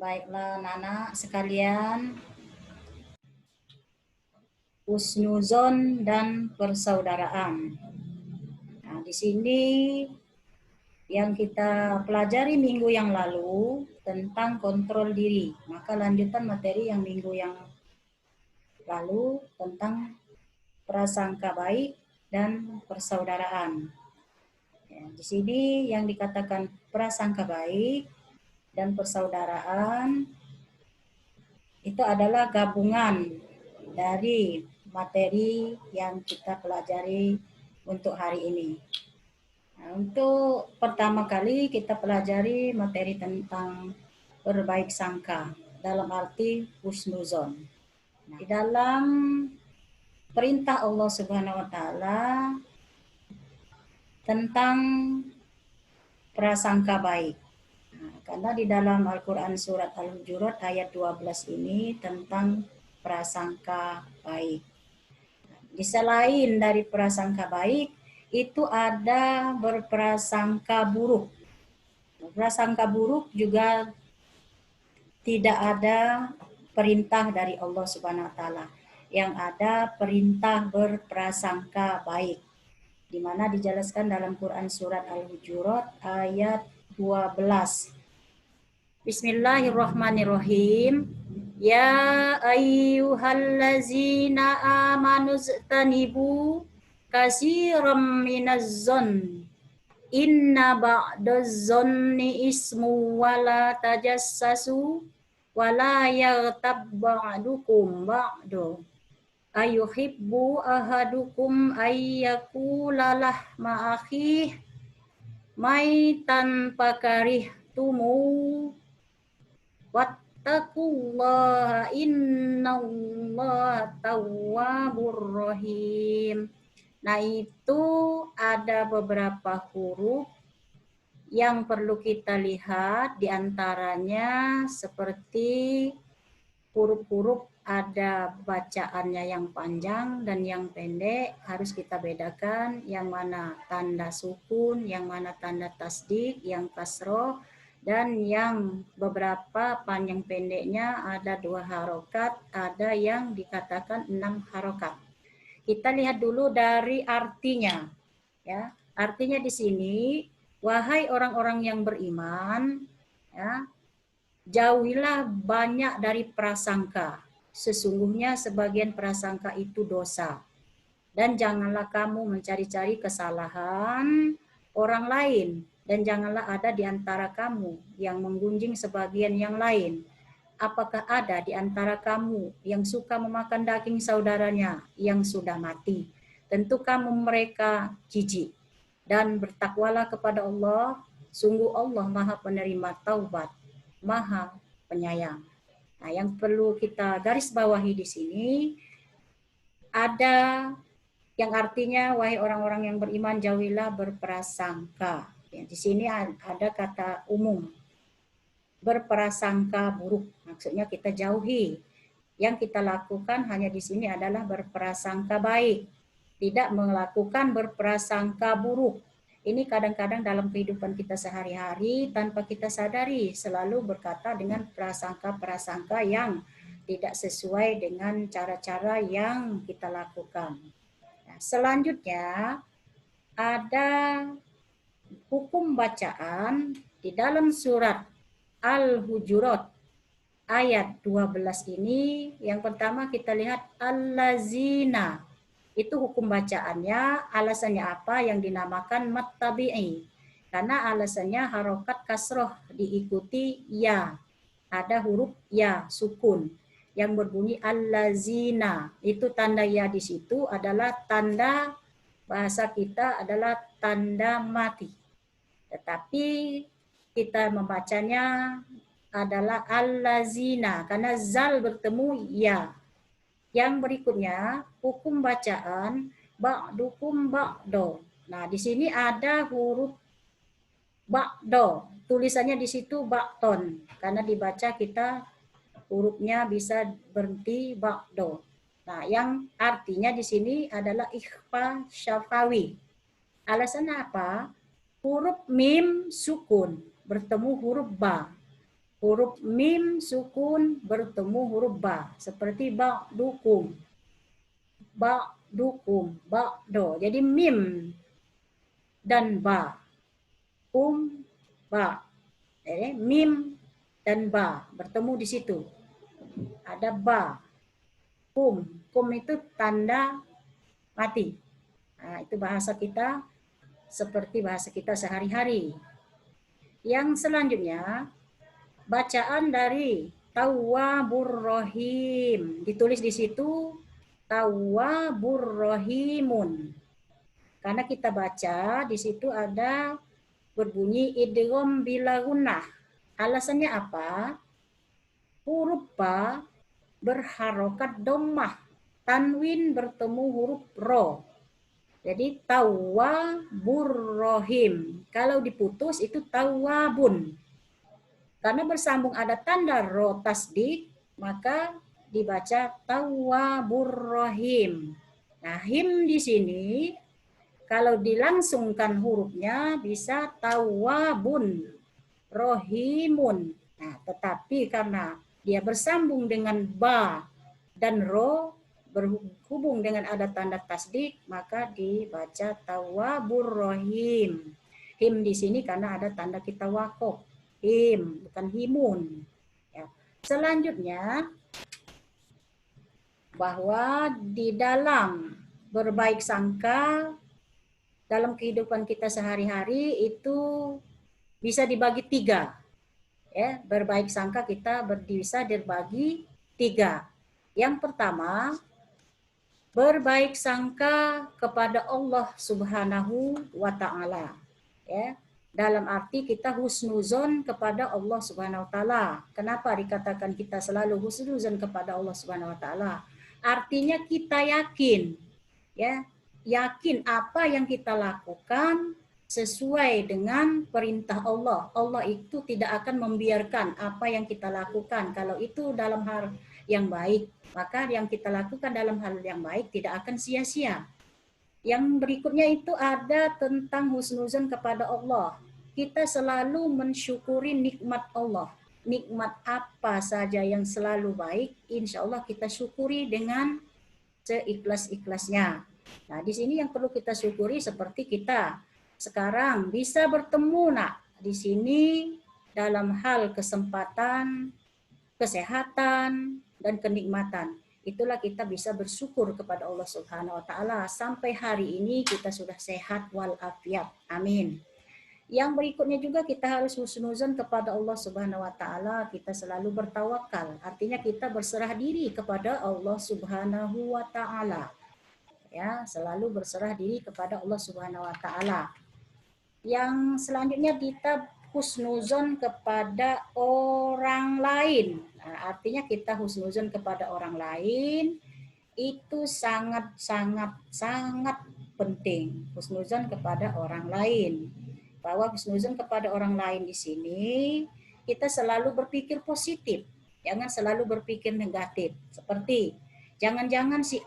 Baiklah, anak-anak sekalian, husnuzon dan persaudaraan. Nah, di sini yang kita pelajari minggu yang lalu tentang kontrol diri. Maka lanjutan materi yang minggu yang lalu tentang prasangka baik dan persaudaraan. Ya, di sini yang dikatakan prasangka baik dan persaudaraan itu adalah gabungan dari materi yang kita pelajari untuk hari ini. Nah, untuk pertama kali kita pelajari materi tentang berbaik sangka dalam arti husnuzon. Nah, di dalam perintah Allah Subhanahu wa taala tentang prasangka baik. Nah, karena di dalam Al-Qur'an surat Al-Hujurat ayat 12 ini tentang prasangka baik. Di selain dari prasangka baik, itu ada berprasangka buruk. Prasangka buruk juga tidak ada perintah dari Allah Subhanahu wa taala. Yang ada perintah berprasangka baik. Di mana dijelaskan dalam Quran surat Al-Hujurat ayat 12. Bismillahirrahmanirrahim. Ya ayyuhallazina amanu ztanibu kasiram minazzon. Inna ba'daz zonni ismu wala tajassasu wala yaghtab ba'dukum ba'du. Ayuhibbu ahadukum ayyakula lahma akhih maitan pakarihtumu wattaqullaha innallaha tawwabur rahim. Nah, itu ada beberapa huruf yang perlu kita lihat, diantaranya seperti huruf-huruf ada bacaannya yang panjang dan yang pendek, harus kita bedakan yang mana tanda sukun, yang mana tanda tasdid, yang kasroh, dan yang beberapa panjang pendeknya ada 2 harokat, ada yang dikatakan 6 harokat. Kita lihat dulu dari artinya. Ya, artinya di sini, wahai orang-orang yang beriman, ya, jauhilah banyak dari prasangka. Sesungguhnya sebagian prasangka itu dosa. Dan janganlah kamu mencari-cari kesalahan orang lain. Dan janganlah ada di antara kamu yang menggunjing sebagian yang lain. Apakah ada di antara kamu yang suka memakan daging saudaranya yang sudah mati? Tentu kamu mereka jijik. Dan bertakwalah kepada Allah, sungguh Allah Maha Penerima Taubat, Maha Penyayang. Nah, yang perlu kita garis bawahi di sini ada yang artinya wahai orang-orang yang beriman jauhilah berprasangka. Ya, di sini ada kata umum. Berprasangka buruk, maksudnya kita jauhi. Yang kita lakukan hanya di sini adalah berprasangka baik, tidak melakukan berprasangka buruk. Ini kadang-kadang dalam kehidupan kita sehari-hari tanpa kita sadari selalu berkata dengan prasangka-prasangka yang tidak sesuai dengan cara-cara yang kita lakukan. Nah, selanjutnya ada hukum bacaan di dalam surat Al-Hujurat ayat 12 ini. Yang pertama kita lihat allazina. Itu hukum bacaannya, alasannya apa yang dinamakan mat tabi'i. Karena alasannya harokat kasroh diikuti ya. Ada huruf ya, sukun. Yang berbunyi allazina. Itu tanda ya di situ adalah tanda bahasa kita adalah tanda mati. Tetapi kita membacanya adalah allazina karena zal bertemu ya. Yang berikutnya hukum bacaan ba'dukum ba'do. Nah, di sini ada huruf ba'do. Tulisannya di situ ba'ton karena dibaca kita hurufnya bisa berhenti ba'do. Nah, yang artinya di sini adalah ikhfa syafawi. Alasannya apa? Huruf mim sukun bertemu huruf ba. huruf mim sukun bertemu huruf ba, seperti ba'dukum, ba'dukum, ba'do. Jadi mim dan ba, ba. Jadi mim dan ba bertemu di situ. Ada ba, kum itu tanda mati. Nah, itu bahasa kita seperti bahasa kita sehari-hari. Yang selanjutnya, bacaan dari Tawwabur Rahim. Ditulis di situ Tawwabur Rahimun. Karena kita baca di situ ada berbunyi idgham bila gunnah. Alasannya apa? Huruf ba berharokat dhammah. Tanwin bertemu huruf ro. Jadi Tawwabur Rahim. Kalau diputus itu tawabun. Karena bersambung ada tanda ro tasdik, maka dibaca Tawwabur Rahim. Nah, him di sini kalau dilangsungkan hurufnya bisa Tawwabun Rohimun. Nah, tetapi karena dia bersambung dengan ba dan ro berhubung dengan ada tanda tasdik, maka dibaca Tawwabur Rahim. Him di sini karena ada tanda kita wakof. Him, bukan himun. Ya. Selanjutnya, bahwa di dalam berbaik sangka dalam kehidupan kita sehari-hari itu bisa dibagi 3. Ya, berbaik sangka kita bisa dibagi 3. Yang pertama, berbaik sangka kepada Allah Subhanahu wa taala. Ya, dalam arti kita husnuzon kepada Allah Subhanahu wa taala. Kenapa dikatakan kita selalu husnuzon kepada Allah Subhanahu wa taala? Artinya kita yakin, ya, yakin apa yang kita lakukan sesuai dengan perintah Allah. Allah itu tidak akan membiarkan apa yang kita lakukan. Kalau itu dalam hal yang baik, maka yang kita lakukan dalam hal yang baik tidak akan sia-sia. Yang berikutnya itu ada tentang husnuzon kepada Allah. Kita selalu mensyukuri nikmat Allah. Nikmat apa saja yang selalu baik, insya Allah kita syukuri dengan seikhlas-ikhlasnya. Nah, di sini yang perlu kita syukuri seperti kita sekarang bisa bertemu, nak, di sini dalam hal kesempatan, kesehatan, dan kenikmatan. Itulah kita bisa bersyukur kepada Allah Subhanahu wa taala. Sampai hari ini kita sudah sehat walafiat. Amin. Yang berikutnya juga kita harus husnuzon kepada Allah Subhanahu wa taala, kita selalu bertawakal. Artinya kita berserah diri kepada Allah Subhanahu wa taala. Ya, selalu berserah diri kepada Allah Subhanahu wa taala. Yang selanjutnya kita husnuzon kepada orang lain. Nah, artinya kita husnuzon kepada orang lain itu sangat penting. Husnuzon kepada orang lain. Bahwa husnuzon kepada orang lain di sini kita selalu berpikir positif, jangan selalu berpikir negatif. Seperti jangan-jangan si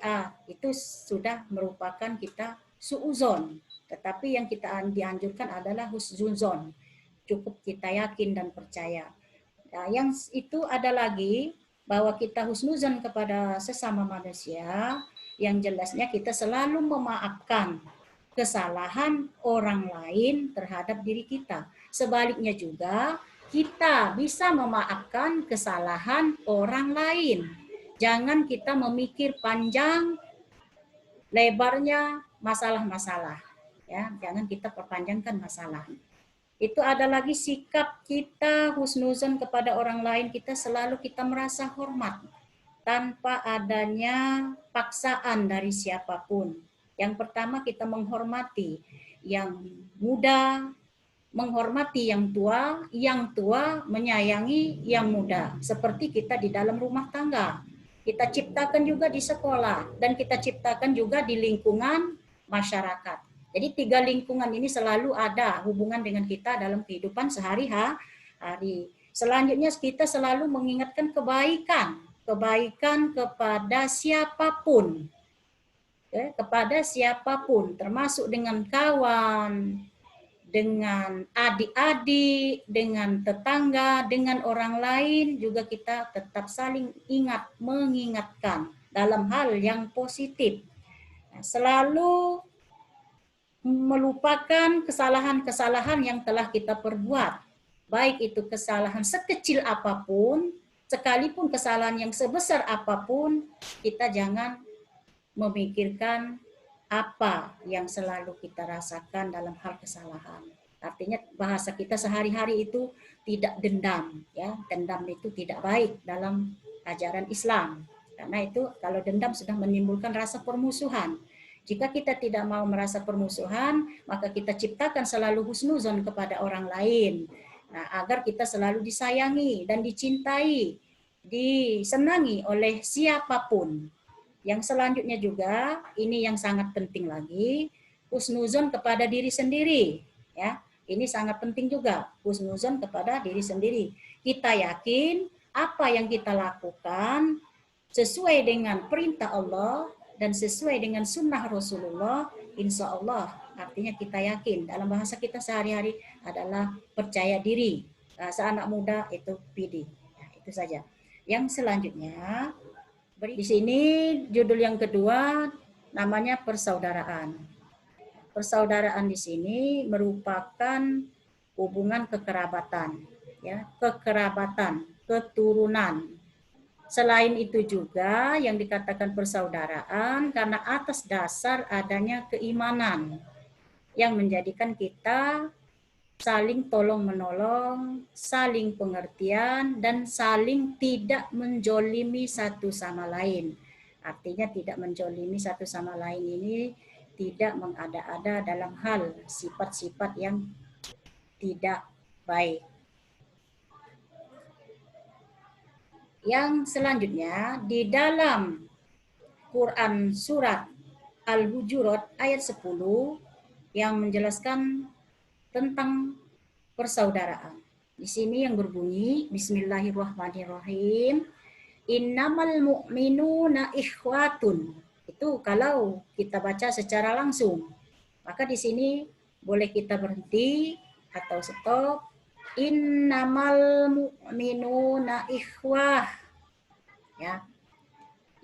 A itu sudah merupakan kita suuzon, tetapi yang kita dianjurkan adalah husnuzon. Cukup kita yakin dan percaya. Nah, yang itu ada lagi bahwa kita husnuzon kepada sesama manusia, yang jelasnya kita selalu memaafkan kesalahan orang lain terhadap diri kita. Sebaliknya juga kita bisa memaafkan kesalahan orang lain. Jangan kita memikir panjang lebarnya masalah-masalah. Ya, jangan kita perpanjangkan masalah. Itu ada lagi sikap kita husnuzon kepada orang lain, kita selalu kita merasa hormat tanpa adanya paksaan dari siapapun. Yang pertama kita menghormati yang muda, menghormati yang tua menyayangi yang muda. Seperti kita di dalam rumah tangga. Kita ciptakan juga di sekolah dan kita ciptakan juga di lingkungan masyarakat. Jadi 3 lingkungan ini selalu ada hubungan dengan kita dalam kehidupan sehari-hari. Selanjutnya kita selalu mengingatkan kebaikan kepada siapapun. Kepada siapapun, termasuk dengan kawan, dengan adik-adik, dengan tetangga, dengan orang lain juga kita tetap saling ingat, mengingatkan dalam hal yang positif. Nah, selalu melupakan kesalahan-kesalahan yang telah kita perbuat. Baik itu kesalahan sekecil apapun, sekalipun kesalahan yang sebesar apapun, kita jangan memikirkan apa yang selalu kita rasakan dalam hal kesalahan. Artinya bahasa kita sehari-hari itu tidak dendam, ya. Dendam itu tidak baik dalam ajaran Islam. Karena itu kalau dendam sudah menimbulkan rasa permusuhan. Jika kita tidak mau merasa permusuhan, maka kita ciptakan selalu husnuzon kepada orang lain. Nah, agar kita selalu disayangi dan dicintai, disenangi oleh siapapun. Yang selanjutnya juga, ini yang sangat penting lagi, husnuzon kepada diri sendiri. Ya, ini sangat penting juga, husnuzon kepada diri sendiri. Kita yakin apa yang kita lakukan sesuai dengan perintah Allah dan sesuai dengan sunnah Rasulullah, insya Allah. Artinya kita yakin, dalam bahasa kita sehari-hari adalah percaya diri. Bahasa anak muda itu PD. Nah, itu saja. Yang selanjutnya, di sini judul yang kedua namanya persaudaraan. Persaudaraan di sini merupakan hubungan kekerabatan, ya, kekerabatan, keturunan. Selain itu juga yang dikatakan persaudaraan karena atas dasar adanya keimanan yang menjadikan kita saling tolong-menolong, saling pengertian, dan saling tidak menjolimi satu sama lain. Artinya tidak menjolimi satu sama lain ini tidak mengada-ada dalam hal sifat-sifat yang tidak baik. Yang selanjutnya, di dalam Quran surat Al-Hujurat ayat 10 yang menjelaskan tentang persaudaraan. Di sini yang berbunyi Bismillahirrahmanirrahim. Innamal mu'minuna ikhwatun. Itu kalau kita baca secara langsung. Maka di sini boleh kita berhenti atau stop. Innamal mu'minuna ikhwah. Ya.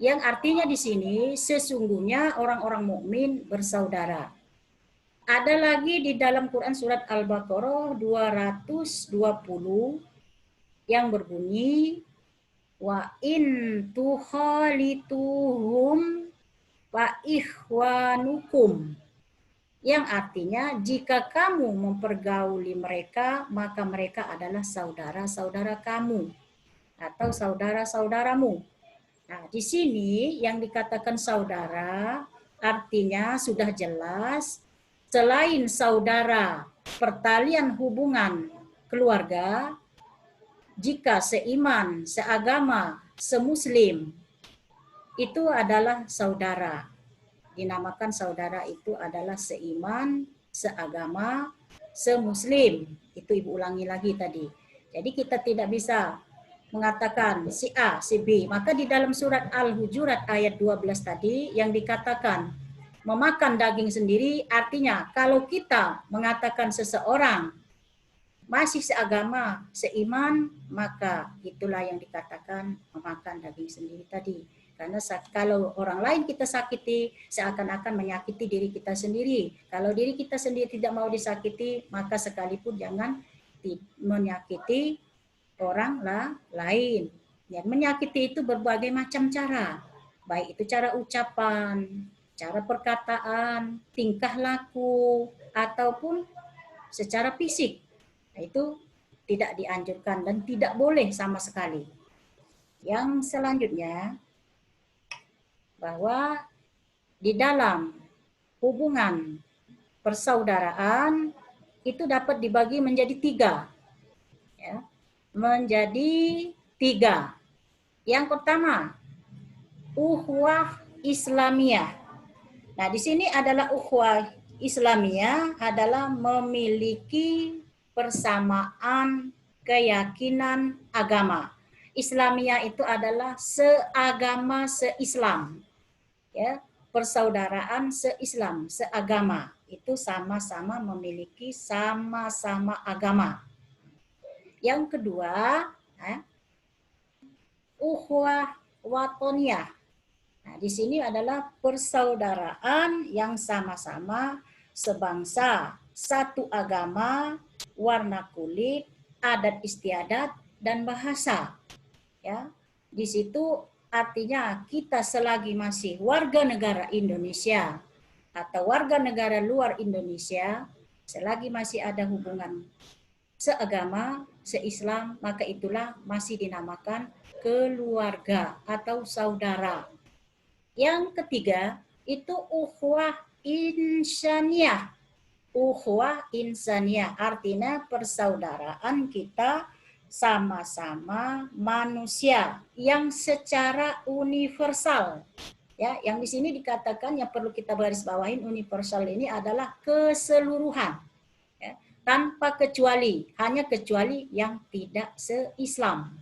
Yang artinya di sini sesungguhnya orang-orang mukmin bersaudara. Ada lagi di dalam Quran surat Al-Baqarah 220 yang berbunyi wa in tukhalituhum fa ikhwanukum. Yang artinya jika kamu mempergauli mereka maka mereka adalah saudara-saudara kamu atau saudara-saudaramu. Nah, di sini yang dikatakan saudara artinya sudah jelas. Selain saudara pertalian hubungan keluarga, jika seiman, seagama, semuslim, itu adalah saudara. Dinamakan saudara itu adalah seiman, seagama, semuslim. Itu Ibu ulangi lagi tadi. Jadi kita tidak bisa mengatakan si A, si B. Maka di dalam surat Al-Hujurat ayat 12 tadi yang dikatakan memakan daging sendiri artinya kalau kita mengatakan seseorang masih seagama, seiman, maka itulah yang dikatakan memakan daging sendiri tadi. Karena kalau orang lain kita sakiti, seakan-akan menyakiti diri kita sendiri. Kalau diri kita sendiri tidak mau disakiti, maka sekalipun jangan menyakiti orang lain. Ya, menyakiti itu berbagai macam cara. Baik itu cara ucapan, cara perkataan, tingkah laku, ataupun secara fisik. Nah, itu tidak dianjurkan dan tidak boleh sama sekali. Yang selanjutnya, bahwa di dalam hubungan persaudaraan itu dapat dibagi menjadi tiga. Ya, menjadi tiga. Yang pertama, ukhuwah Islamiyah. Nah, di sini adalah ukhuwah Islamiyah adalah memiliki persamaan keyakinan agama. Islamiyah itu adalah seagama, seislam. Ya, persaudaraan seislam, seagama. itu sama-sama memiliki sama-sama agama. Yang kedua, ukhuwah watoniyah. Nah, di sini adalah persaudaraan yang sama-sama sebangsa, satu agama, warna kulit, adat istiadat, dan bahasa. Ya, di situ artinya kita selagi masih warga negara Indonesia atau warga negara luar Indonesia, selagi masih ada hubungan seagama, seislam, maka itulah masih dinamakan keluarga atau saudara. Yang ketiga, itu ukhuwah insaniyah. Ukhuwah insaniyah artinya persaudaraan kita sama-sama manusia yang secara universal. Ya, yang di sini dikatakan yang perlu kita garis bawahin universal ini adalah keseluruhan. Ya, tanpa kecuali, hanya kecuali yang tidak se-Islam.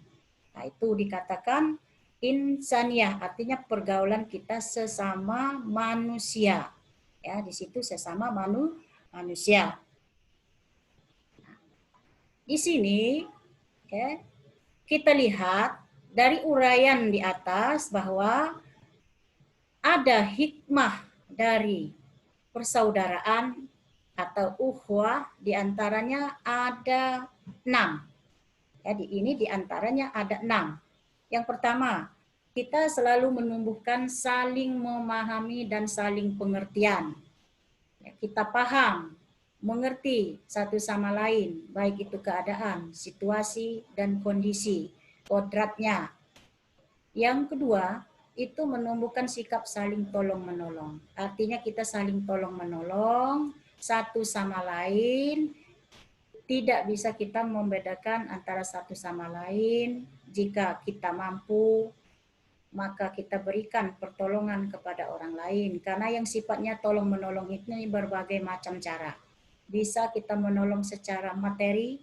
Nah, itu dikatakan insaniyah, artinya pergaulan kita sesama manusia. Ya, di situ sesama manusia. Di sini kita lihat dari uraian di atas bahwa ada hikmah dari persaudaraan atau ukhuwah, diantaranya ada 6. Jadi ini diantaranya ada 6. Yang pertama, kita selalu menumbuhkan saling memahami dan saling pengertian. Kita paham, mengerti satu sama lain, baik itu keadaan, situasi, dan kondisi, kodratnya. Yang kedua, itu menumbuhkan sikap saling tolong-menolong. Artinya kita saling tolong-menolong satu sama lain, tidak bisa kita membedakan antara satu sama lain. Jika kita mampu, maka kita berikan pertolongan kepada orang lain. Karena yang sifatnya tolong-menolong ini berbagai macam cara. Bisa kita menolong secara materi,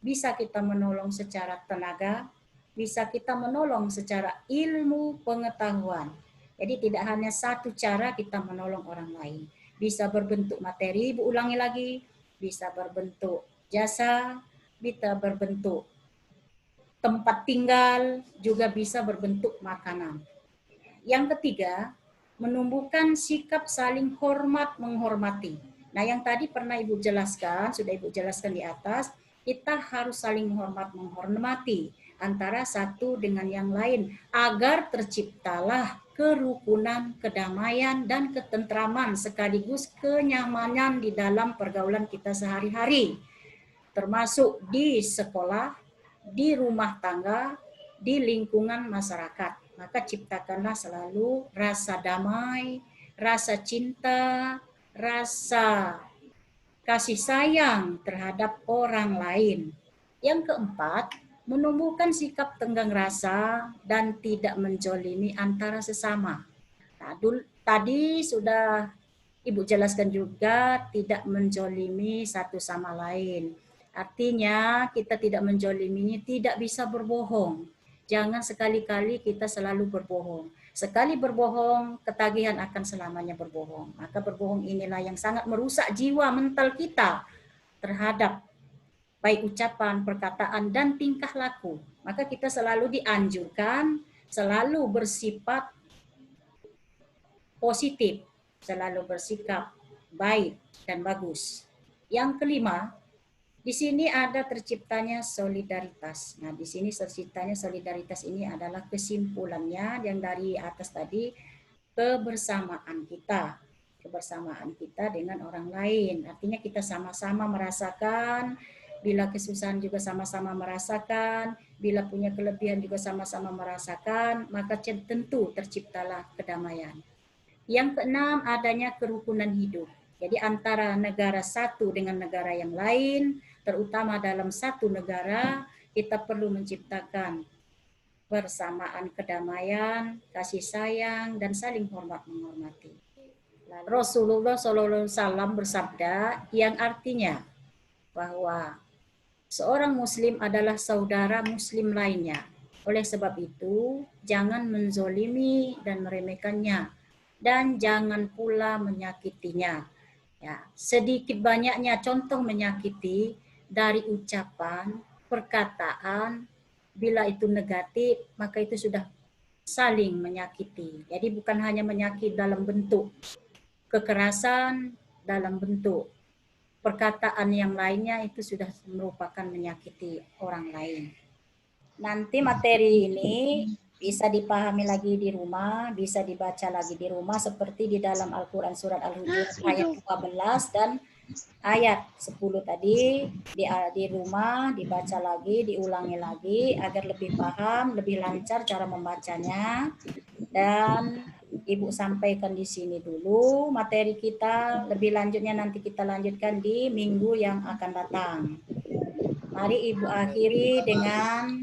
bisa kita menolong secara tenaga, bisa kita menolong secara ilmu pengetahuan. Jadi tidak hanya satu cara kita menolong orang lain. Bisa berbentuk materi, Ibu ulangi lagi, bisa berbentuk jasa, bisa berbentuk tempat tinggal, juga bisa berbentuk makanan. Yang ketiga, menumbuhkan sikap saling hormat menghormati. Nah, yang tadi pernah Ibu jelaskan, sudah Ibu jelaskan di atas, kita harus saling menghormat menghormati antara satu dengan yang lain agar terciptalah kerukunan, kedamaian, dan ketentraman sekaligus kenyamanan di dalam pergaulan kita sehari-hari, termasuk di sekolah, di rumah tangga, di lingkungan masyarakat. Maka ciptakanlah selalu rasa damai, rasa cinta, rasa kasih sayang terhadap orang lain. Yang keempat, menumbuhkan sikap tenggang rasa dan tidak menjolimi antara sesama. Nah, tadi sudah Ibu jelaskan juga tidak menjolimi satu sama lain. Artinya kita tidak menjoliminya, tidak bisa berbohong. Jangan sekali-kali kita selalu berbohong. Sekali berbohong, ketagihan akan selamanya berbohong. Maka berbohong inilah yang sangat merusak jiwa mental kita terhadap baik ucapan, perkataan, dan tingkah laku. Maka kita selalu dianjurkan, selalu bersifat positif, selalu bersikap baik dan bagus. Yang kelima, di sini ada terciptanya solidaritas. Nah, di sini terciptanya solidaritas ini adalah kesimpulannya yang dari atas tadi, kebersamaan kita dengan orang lain. Artinya kita sama-sama merasakan, bila kesusahan juga sama-sama merasakan, bila punya kelebihan juga sama-sama merasakan, maka tentu terciptalah kedamaian. Yang keenam, adanya kerukunan hidup. Jadi antara negara satu dengan negara yang lain, terutama dalam satu negara, kita perlu menciptakan persamaan kedamaian, kasih sayang, dan saling hormat menghormati. Rasulullah SAW bersabda yang artinya bahwa seorang muslim adalah saudara muslim lainnya. Oleh sebab itu, jangan menzolimi dan meremehkannya, dan jangan pula menyakitinya. Ya, sedikit banyaknya contoh menyakiti dari ucapan, perkataan, bila itu negatif, maka itu sudah saling menyakiti. Jadi bukan hanya menyakiti dalam bentuk kekerasan, dalam bentuk perkataan yang lainnya, itu sudah merupakan menyakiti orang lain. Nanti materi ini bisa dipahami lagi di rumah, bisa dibaca lagi di rumah seperti di dalam Al-Quran surat Al-Hujurat ayat 12 dan ayat 10 tadi di rumah dibaca lagi, diulangi lagi agar lebih paham, lebih lancar cara membacanya. Dan Ibu sampaikan di sini dulu materi kita, lebih lanjutnya nanti kita lanjutkan di minggu yang akan datang. Mari Ibu akhiri dengan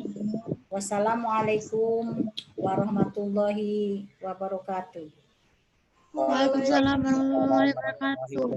wassalamualaikum warahmatullahi wabarakatuh. Waalaikumsalam warahmatullahi wabarakatuh.